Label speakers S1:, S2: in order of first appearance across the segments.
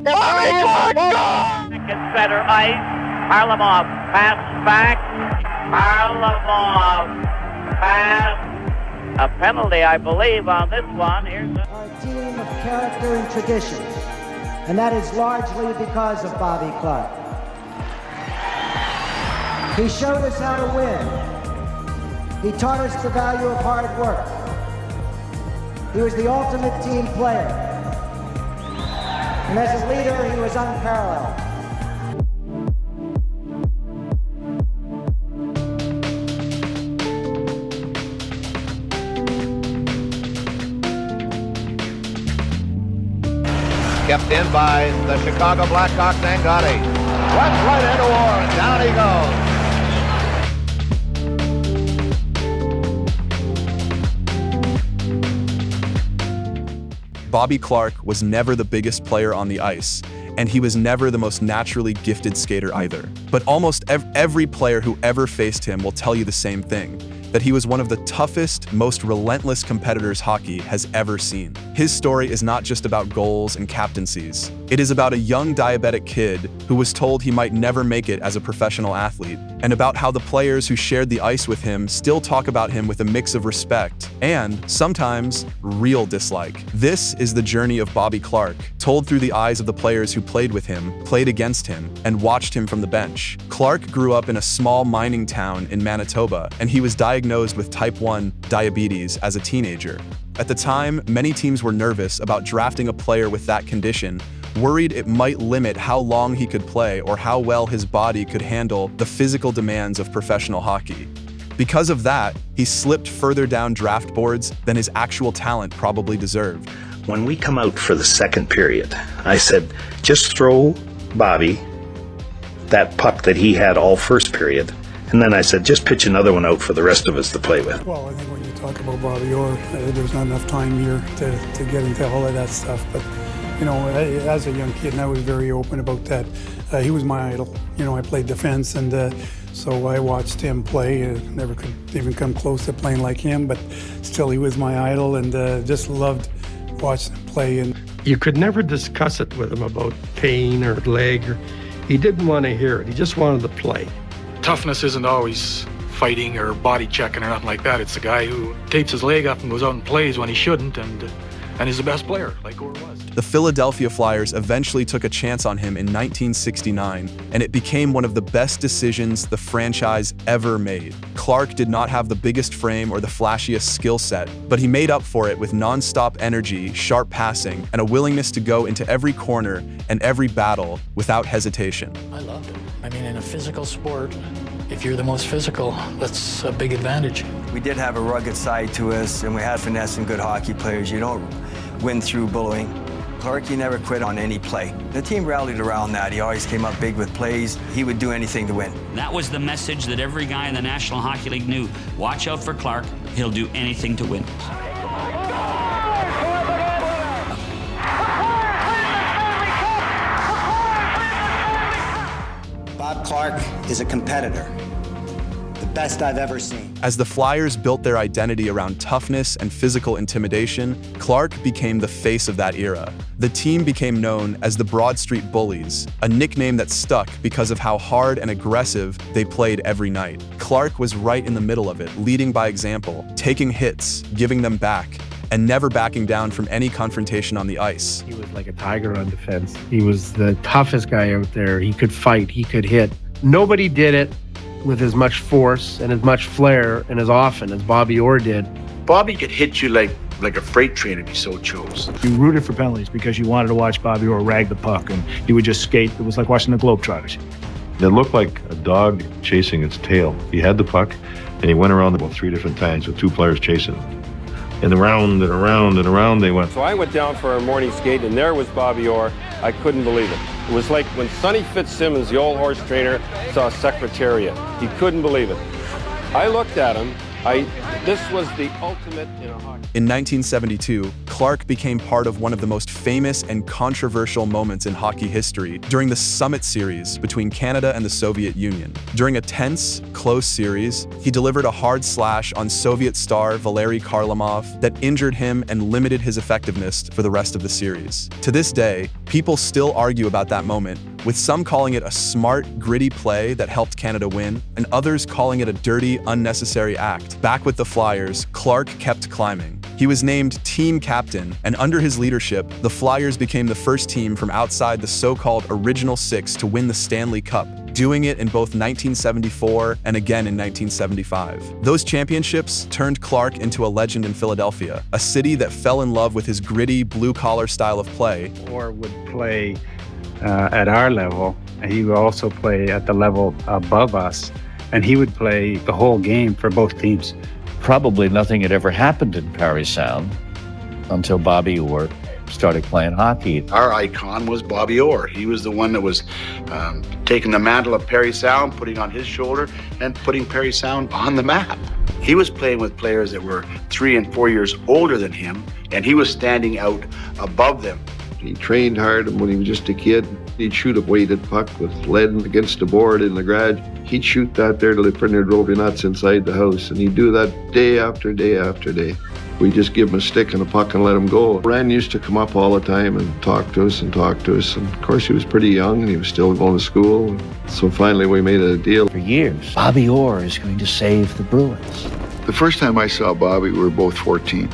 S1: Bobby Clarke, goal!
S2: Second center ice. Harlamov, pass back. Harlamov, pass. A penalty, I believe, on this one. Here's
S3: Our team of character and tradition, and that is largely because of Bobby Clarke. He showed us how to win. He taught us the value of hard work. He was the ultimate team player. And as a leader, he was unparalleled.
S4: Kept in by the Chicago Blackhawks, Angotti. Runs right into Warren. Down he goes.
S5: Bobby Clarke was never the biggest player on the ice, and he was never the most naturally gifted skater either. But almost every player who ever faced him will tell you the same thing, that he was one of the toughest, most relentless competitors hockey has ever seen. His story is not just about goals and captaincies. It is about a young diabetic kid who was told he might never make it as a professional athlete, and about how the players who shared the ice with him still talk about him with a mix of respect and, sometimes, real dislike. This is the journey of Bobby Clarke, told through the eyes of the players who played with him, played against him, and watched him from the bench. Clarke grew up in a small mining town in Manitoba, and he was diagnosed with type 1 diabetes as a teenager. At the time, many teams were nervous about drafting a player with that condition, worried it might limit how long he could play or how well his body could handle the physical demands of professional hockey. Because of that, he slipped further down draft boards than his actual talent probably deserved.
S6: When we come out for the second period, I said, just throw Bobby that puck that he had all first period. And then I said, just pitch another one out for the rest of us to play with.
S7: Well, I think when you talk about Bobby Orr, there's not enough time here to get into all of that stuff. But, you know, as a young kid, and I was very open about that, he was my idol. You know, I played defense, and so I watched him play. Never could even come close to playing like him, but still he was my idol, and just loved watching him play. And
S8: you could never discuss it with him about pain or leg. He didn't want to hear it. He just wanted to play.
S9: Toughness isn't always fighting or body checking or nothing like that. It's the guy who tapes his leg up and goes out and plays when he shouldn't, and is the best player, like Orr was.
S5: The Philadelphia Flyers eventually took a chance on him in 1969, and it became one of the best decisions the franchise ever made. Clarke did not have the biggest frame or the flashiest skill set, but he made up for it with non-stop energy, sharp passing, and a willingness to go into every corner and every battle without hesitation.
S10: I loved him. I mean, in a physical sport, if you're the most physical, that's a big advantage.
S11: We did have a rugged side to us, and we had finesse and good hockey players. You don't win through bullying. Clarke, he never quit on any play. The team rallied around that. He always came up big with plays. He would do anything to win.
S12: That was the message that every guy in the National Hockey League knew. Watch out for Clarke. He'll do anything to win.
S3: Bob Clarke is a competitor. The best I've ever seen.
S5: As the Flyers built their identity around toughness and physical intimidation, Clarke became the face of that era. The team became known as the Broad Street Bullies, a nickname that stuck because of how hard and aggressive they played every night. Clarke was right in the middle of it, leading by example, taking hits, giving them back, and never backing down from any confrontation on the ice.
S8: He was like a tiger on defense. He was the toughest guy out there. He could fight, he could hit. Nobody did it with as much force and as much flair and as often as Bobby Orr did.
S13: Bobby could hit you like a freight train if he so chose.
S14: You rooted for penalties because you wanted to watch Bobby Orr rag the puck, and he would just skate. It was like watching the Globetrotters.
S15: It looked like a dog chasing its tail. He had the puck, and he went around about 3 different times with 2 players chasing him. And around and around and around they went.
S16: So I went down for a morning skate, and there was Bobby Orr. I couldn't believe it. It was like when Sonny Fitzsimmons, the old horse trainer, saw Secretariat. He couldn't believe it. I looked at him, This was the ultimate in a hockey.
S5: In 1972, Clarke became part of one of the most famous and controversial moments in hockey history during the Summit Series between Canada and the Soviet Union. During a tense, close series, he delivered a hard slash on Soviet star Valery Kharlamov that injured him and limited his effectiveness for the rest of the series. To this day, people still argue about that moment, with some calling it a smart, gritty play that helped Canada win, and others calling it a dirty, unnecessary act. Back with the Flyers, Clarke kept climbing. He was named team captain, and under his leadership, the Flyers became the first team from outside the so-called Original Six to win the Stanley Cup, doing it in both 1974 and again in 1975. Those championships turned Clarke into a legend in Philadelphia, a city that fell in love with his gritty, blue-collar style of play.
S17: Or would play at our level, and he would also play at the level above us, and he would play the whole game for both teams.
S18: Probably nothing had ever happened in Parry Sound until Bobby Orr started playing hockey.
S13: Our icon was Bobby Orr. He was the one that was taking the mantle of Parry Sound, putting on his shoulder, and putting Parry Sound on the map. He was playing with players that were 3 and 4 years older than him, and he was standing out above them.
S15: He trained hard, and when he was just a kid, he'd shoot a weighted puck with lead against the board in the garage. He'd shoot that there till the printer drove you nuts inside the house, and he'd do that day after day after day. We just give him a stick and a puck and let him go. Ran used to come up all the time and talk to us. And of course, he was pretty young, and he was still going to school. So finally, we made a deal.
S18: For years, Bobby Orr is going to save the Bruins.
S19: The first time I saw Bobby, we were both 14.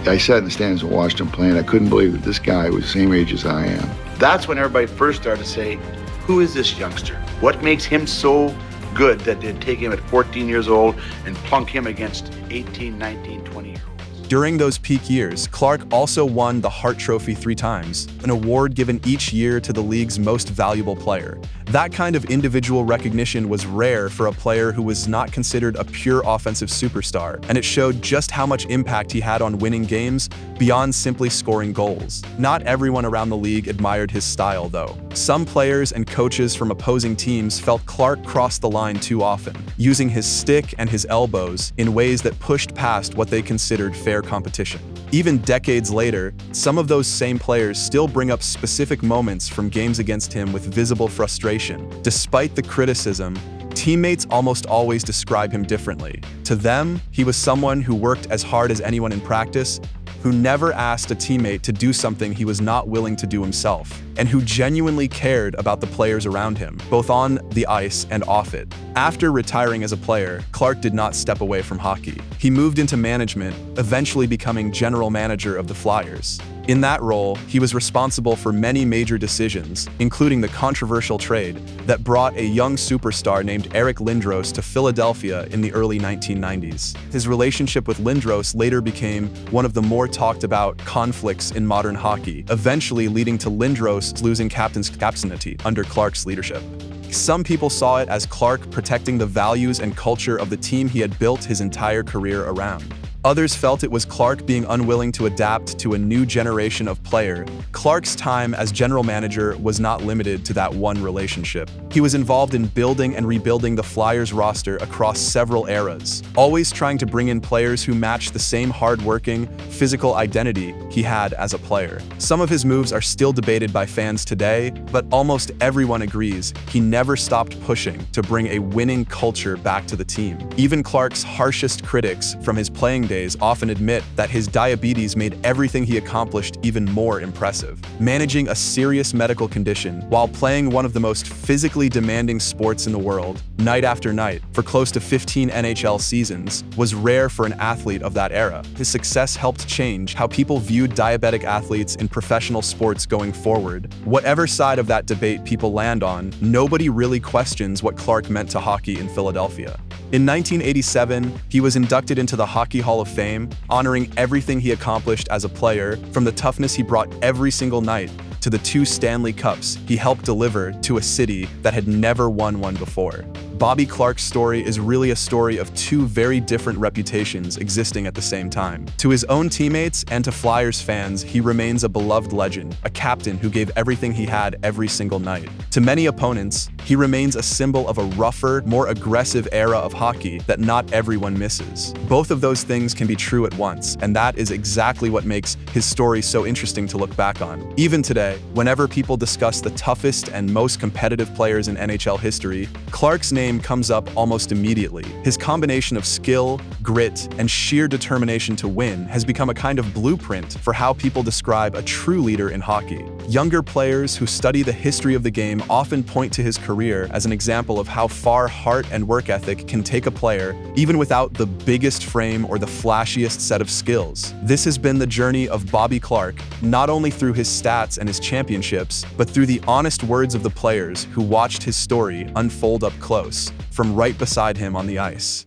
S19: I sat in the stands and watched him play, and I couldn't believe that this guy was the same age as I am.
S13: That's when everybody first started to say, who is this youngster? What makes him so good that they'd take him at 14 years old and plunk him against 18, 19, 20-year-olds?
S5: During those peak years, Clarke also won the Hart Trophy 3 times, an award given each year to the league's most valuable player. That kind of individual recognition was rare for a player who was not considered a pure offensive superstar, and it showed just how much impact he had on winning games beyond simply scoring goals. Not everyone around the league admired his style, though. Some players and coaches from opposing teams felt Clarke crossed the line too often, using his stick and his elbows in ways that pushed past what they considered fair competition. Even decades later, some of those same players still bring up specific moments from games against him with visible frustration. Despite the criticism, teammates almost always describe him differently. To them, he was someone who worked as hard as anyone in practice, who never asked a teammate to do something he was not willing to do himself, and who genuinely cared about the players around him, both on the ice and off it. After retiring as a player, Clarke did not step away from hockey. He moved into management, eventually becoming general manager of the Flyers. In that role, he was responsible for many major decisions, including the controversial trade that brought a young superstar named Eric Lindros to Philadelphia in the early 1990s. His relationship with Lindros later became one of the more talked about conflicts in modern hockey, eventually leading to Lindros losing captain's captaincy under Clarke's leadership. Some people saw it as Clarke protecting the values and culture of the team he had built his entire career around. Others felt it was Clarke being unwilling to adapt to a new generation of player. Clarke's time as general manager was not limited to that one relationship. He was involved in building and rebuilding the Flyers roster across several eras, always trying to bring in players who matched the same hard-working, physical identity he had as a player. Some of his moves are still debated by fans today, but almost everyone agrees he never stopped pushing to bring a winning culture back to the team. Even Clarke's harshest critics from his playing days often admit that his diabetes made everything he accomplished even more impressive. Managing a serious medical condition while playing one of the most physically demanding sports in the world, night after night, for close to 15 NHL seasons, was rare for an athlete of that era. His success helped change how people viewed diabetic athletes in professional sports going forward. Whatever side of that debate people land on, nobody really questions what Clarke meant to hockey in Philadelphia. In 1987, he was inducted into the Hockey Hall of Fame, honoring everything he accomplished as a player, from the toughness he brought every single night to the 2 Stanley Cups he helped deliver to a city that had never won one before. Bobby Clarke's story is really a story of two very different reputations existing at the same time. To his own teammates and to Flyers fans, he remains a beloved legend, a captain who gave everything he had every single night. To many opponents, he remains a symbol of a rougher, more aggressive era of hockey that not everyone misses. Both of those things can be true at once, and that is exactly what makes his story so interesting to look back on. Even today, whenever people discuss the toughest and most competitive players in NHL history, Clarke's name comes up almost immediately. His combination of skill, grit, and sheer determination to win has become a kind of blueprint for how people describe a true leader in hockey. Younger players who study the history of the game often point to his career as an example of how far heart and work ethic can take a player, even without the biggest frame or the flashiest set of skills. This has been the journey of Bobby Clarke, not only through his stats and his championships, but through the honest words of the players who watched his story unfold up close, from right beside him on the ice.